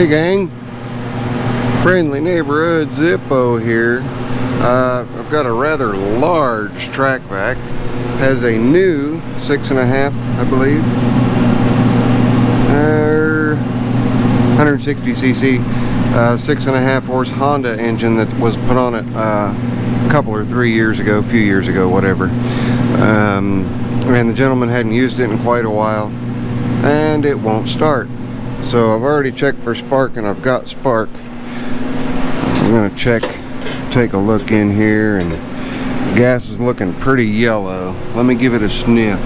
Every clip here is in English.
Hey gang, friendly neighborhood Zippo here. I've got a rather large TracVac. Has a new 6.5, I believe, 160cc 6.5 horse Honda engine that was put on it a couple or 3 years ago, a few years ago, whatever. And the gentleman hadn't used it in quite a while, and it won't start. So I've already checked for spark, and I've got spark. I'm gonna take a look in here, and gas is looking pretty yellow. Let me give it a sniff.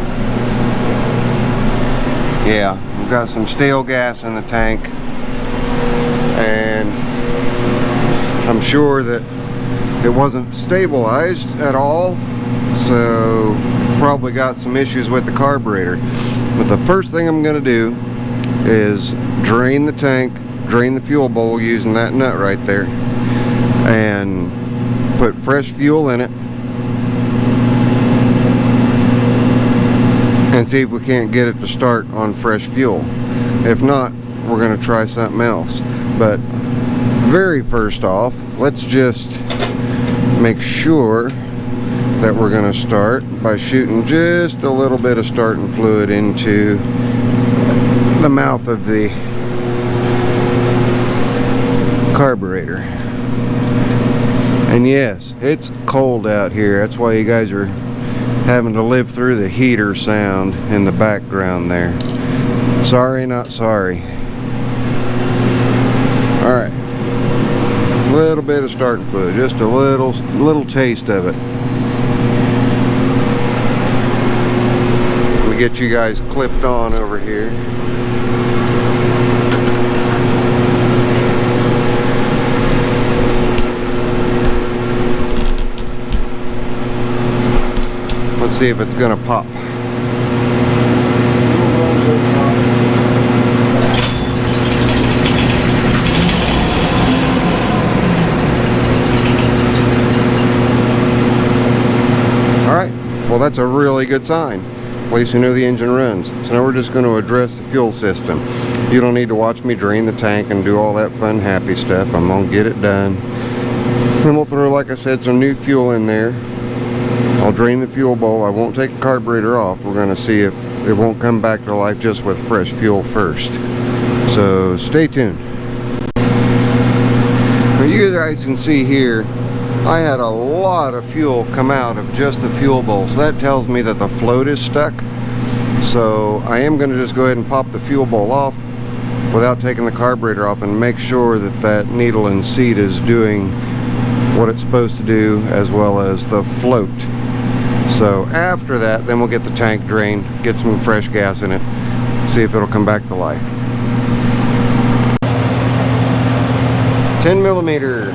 Yeah, we've got some stale gas in the tank, and I'm sure that it wasn't stabilized at all, so probably got some issues with the carburetor. But the first thing I'm gonna do is drain the tank, drain the fuel bowl using that nut right there, and put fresh fuel in it and see if we can't get it to start on fresh fuel. If not, we're going to try something else. But very first off, let's just make sure that we're going to start by shooting just a little bit of starting fluid into the mouth of the carburetor. And yes, it's cold out here. That's why you guys are having to live through the heater sound in the background there. Sorry, not sorry. Alright, a little bit of starting fluid, just a little taste of it. We get you guys clipped on over here. Let's see if it's gonna pop. Alright, well that's a really good sign. At least we know the engine runs. So now we're just going to address the fuel system. You don't need to watch me drain the tank and do all that fun happy stuff. I'm going to get it done. Then we'll throw, like I said, some new fuel in there. I'll drain the fuel bowl. I won't take the carburetor off. We're going to see if it won't come back to life just with fresh fuel first. So stay tuned. Now you guys can see here, I had a lot of fuel come out of just the fuel bowl. So that tells me that the float is stuck. So I am going to just go ahead and pop the fuel bowl off without taking the carburetor off and make sure that that needle and seat is doing what it's supposed to do, as well as the float. So after that, then we'll get the tank drained, get some fresh gas in it, see if it'll come back to life. 10 millimeter.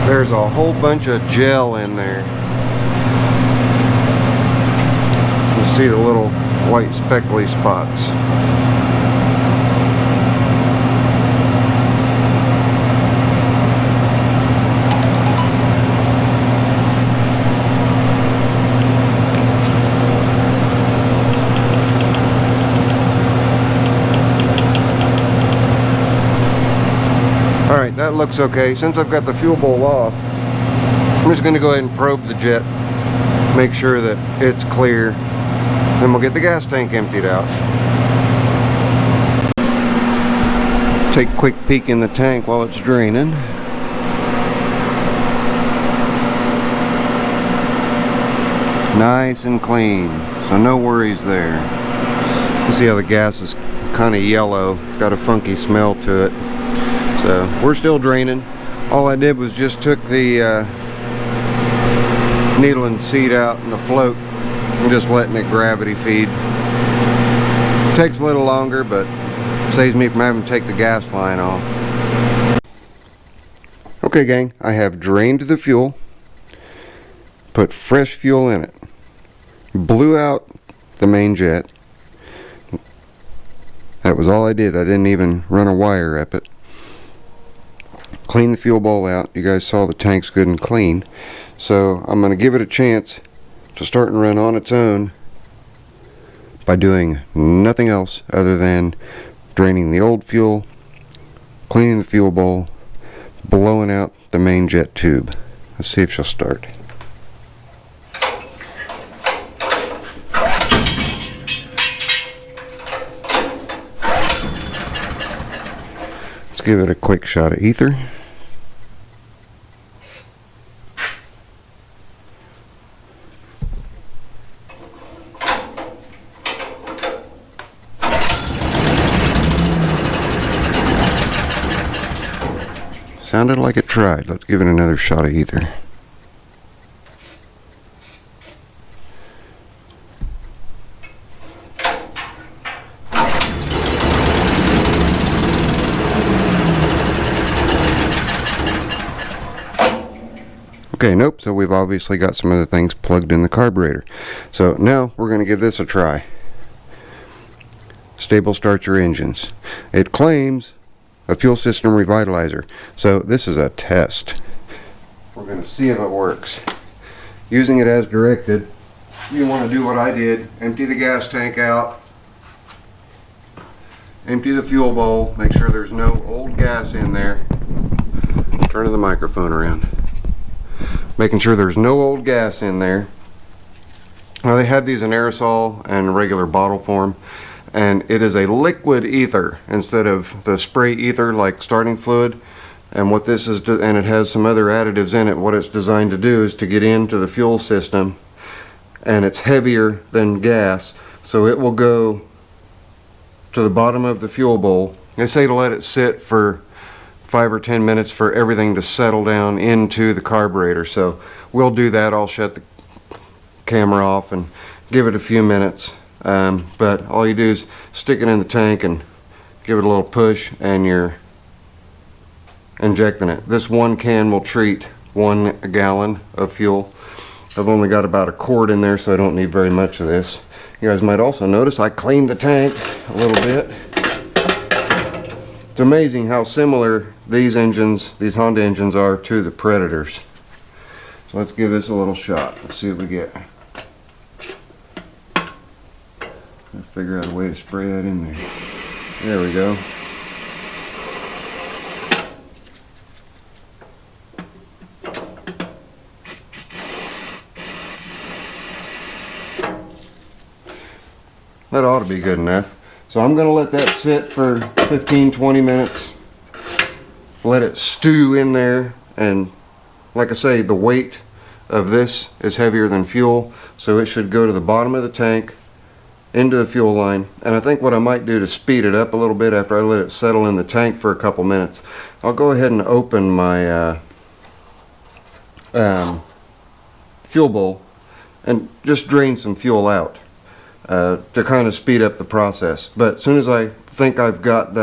There's a whole bunch of gel in there. You see the little white speckly spots. Alright, that looks okay. Since I've got the fuel bowl off, I'm just going to go ahead and probe the jet, make sure that it's clear, then we'll get the gas tank emptied out. Take a quick peek in the tank while it's draining. Nice and clean, so no worries there. You see how the gas is kind of yellow, it's got a funky smell to it. So we're still draining. All I did was just took the needle and seat out and the float and just letting it gravity feed. Takes a little longer, but saves me from having to take the gas line off. Okay gang, I have drained the fuel, put fresh fuel in it, blew out the main jet. That was all I did. I didn't even run a wire up it. Clean the fuel bowl out. You guys saw the tank's good and clean. So I'm going to give it a chance to start and run on its own by doing nothing else other than draining the old fuel, cleaning the fuel bowl, blowing out the main jet tube. Let's see if she'll start. Let's give it a quick shot of ether. Sounded like it tried. Let's give it another shot of ether. Okay, nope, so we've obviously got some other things plugged in the carburetor. So now we're going to give this a try. Sta-Bil start your engines. It claims a fuel system revitalizer. So this is a test. We're going to see if it works. Using it as directed, you want to do what I did. Empty the gas tank out. Empty the fuel bowl. Make sure there's no old gas in there. Turning the microphone around. Making sure there's no old gas in there. Now they have these in aerosol and regular bottle form, and it is a liquid ether instead of the spray ether like starting fluid. And what this is, and it has some other additives in it, what it's designed to do is to get into the fuel system, and it's heavier than gas, so it will go to the bottom of the fuel bowl. They say to let it sit for 5 or 10 minutes for everything to settle down into the carburetor. So we'll do that. I'll shut the camera off and give it a few minutes. But all you do is stick it in the tank and give it a little push, and you're injecting it. This one can will treat 1 gallon of fuel. I've only got about a quart in there, so I don't need very much of this. You guys might also notice I cleaned the tank a little bit. It's amazing how similar these engines, these Honda engines, are to the Predators. So let's give this a little shot. Let's see what we get. I'll figure out a way to spray that in there. There we go. That ought to be good enough. So I'm going to let that sit for 15-20 minutes. Let it stew in there, and like I say, the weight of this is heavier than fuel, so it should go to the bottom of the tank, into the fuel line. And I think what I might do to speed it up a little bit after I let it settle in the tank for a couple minutes, I'll go ahead and open my fuel bowl and just drain some fuel out. To kind of speed up the process. But as soon as I think I've got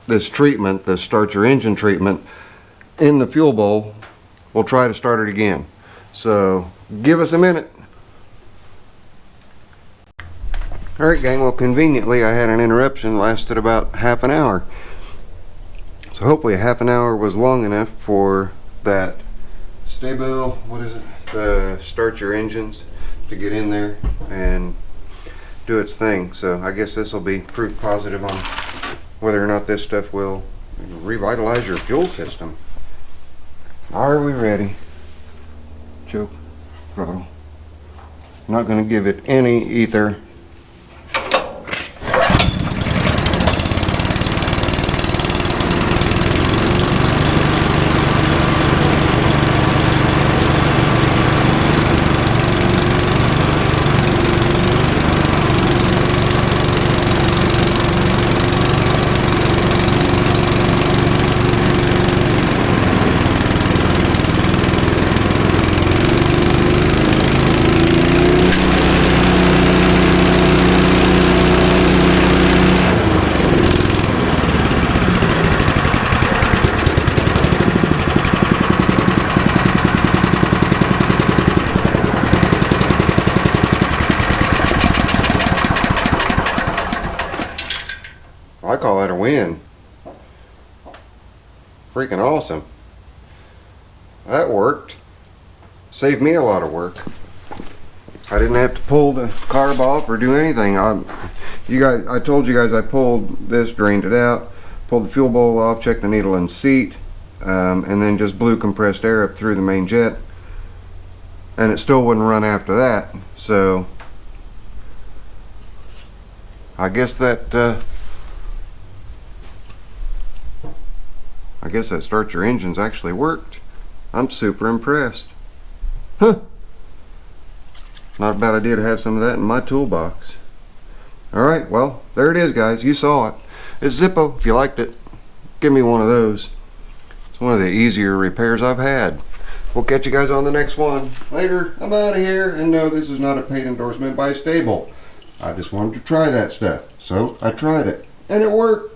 this treatment, this start your engine treatment, in the fuel bowl, we'll try to start it again. So give us a minute. Alright gang, well conveniently I had an interruption, lasted about half an hour. So hopefully a half an hour was long enough for that Sta-Bil, what is it? The start your engines to get in there and do its thing. So I guess this will be proof positive on whether or not this stuff will revitalize your fuel system. Are we ready? Choke, throttle. I'm not going to give it any ether. I call that a win. Freaking awesome. That worked. Saved me a lot of work. I didn't have to pull the carb off or do anything. I told you guys I pulled this, drained it out, pulled the fuel bowl off, checked the needle and seat, and then just blew compressed air up through the main jet, and it still wouldn't run after that. So I guess that start your engines actually worked. I'm super impressed. Huh. Not a bad idea to have some of that in my toolbox. Alright, well, there it is, guys. You saw it. It's Zippo. If you liked it, give me one of those. It's one of the easier repairs I've had. We'll catch you guys on the next one. Later. I'm out of here. And no, this is not a paid endorsement by Sta-Bil. I just wanted to try that stuff. So I tried it. And it worked.